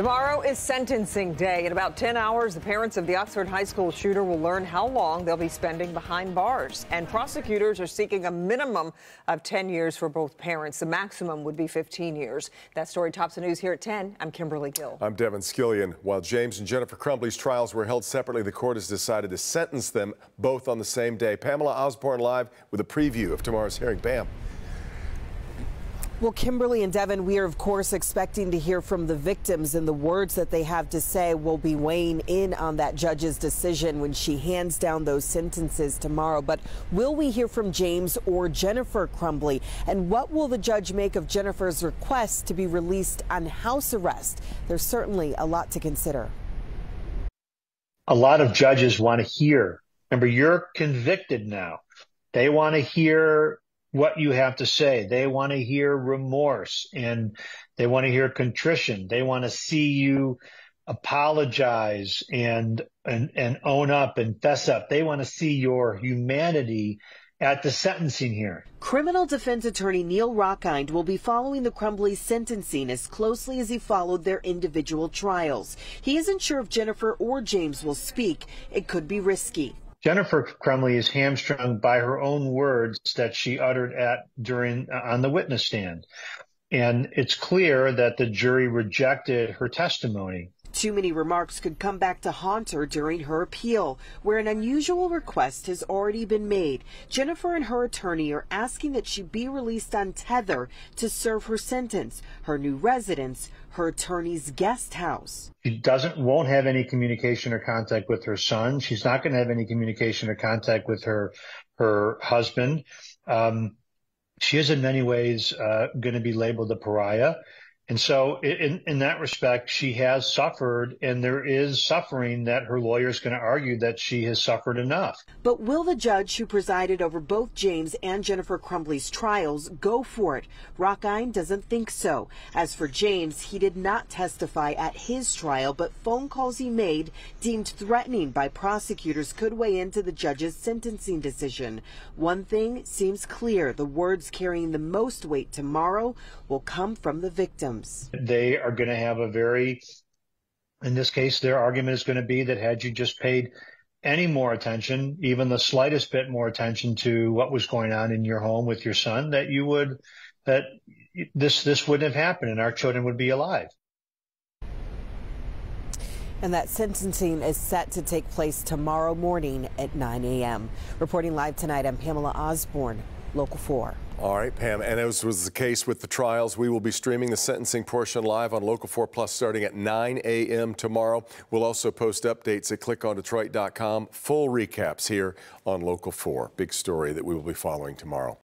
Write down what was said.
Tomorrow is sentencing day. In about 10 hours, the parents of the Oxford High School shooter will learn how long they'll be spending behind bars. And prosecutors are seeking a minimum of 10 years for both parents. The maximum would be 15 years. That story tops the news here at 10. I'm Kimberly Gill. I'm Devin Skillian. While James and Jennifer Crumbley's trials were held separately, the court has decided to sentence them both on the same day. Pamela Osborne live with a preview of tomorrow's hearing. Pam. Well, Kimberly and Devin, we are, of course, expecting to hear from the victims, and the words that they have to say will be weighing in on that judge's decision when she hands down those sentences tomorrow. But will we hear from James or Jennifer Crumbley? And what will the judge make of Jennifer's request to be released on house arrest? There's certainly a lot to consider. A lot of judges want to hear. Remember, you're convicted now. They want to hear what you have to say. They want to hear remorse, and they want to hear contrition. They want to see you apologize and own up and fess up. They want to see your humanity at the sentencing hearing. Criminal defense attorney Neil Rockind will be following the Crumbley sentencing as closely as he followed their individual trials. He isn't sure if Jennifer or James will speak. It could be risky. Jennifer Crumbley is hamstrung by her own words that she uttered on the witness stand. And it's clear that the jury rejected her testimony. Too many remarks could come back to haunt her during her appeal, where an unusual request has already been made. Jennifer and her attorney are asking that she be released on tether to serve her sentence, her new residence, her attorney's guest house. She won't have any communication or contact with her son. She's not going to have any communication or contact with her husband. She is in many ways going to be labeled a pariah. And so in that respect, she has suffered, and there is suffering that her lawyer is going to argue that she has suffered enough. But will the judge who presided over both James and Jennifer Crumbley's trials go for it? Rockind doesn't think so. As for James, he did not testify at his trial, but phone calls he made deemed threatening by prosecutors could weigh into the judge's sentencing decision. One thing seems clear: the words carrying the most weight tomorrow will come from the victims. They are going to have in this case, their argument is going to be that had you just paid any more attention, even the slightest bit more attention to what was going on in your home with your son, that this wouldn't have happened and our children would be alive. And that sentencing is set to take place tomorrow morning at 9 a.m. Reporting live tonight, I'm Pamela Osborne, Local 4. All right, Pam, and as was the case with the trials, we will be streaming the sentencing portion live on Local 4 Plus starting at 9 a.m. tomorrow. We'll also post updates at clickondetroit.com. Full recaps here on Local 4. Big story that we will be following tomorrow.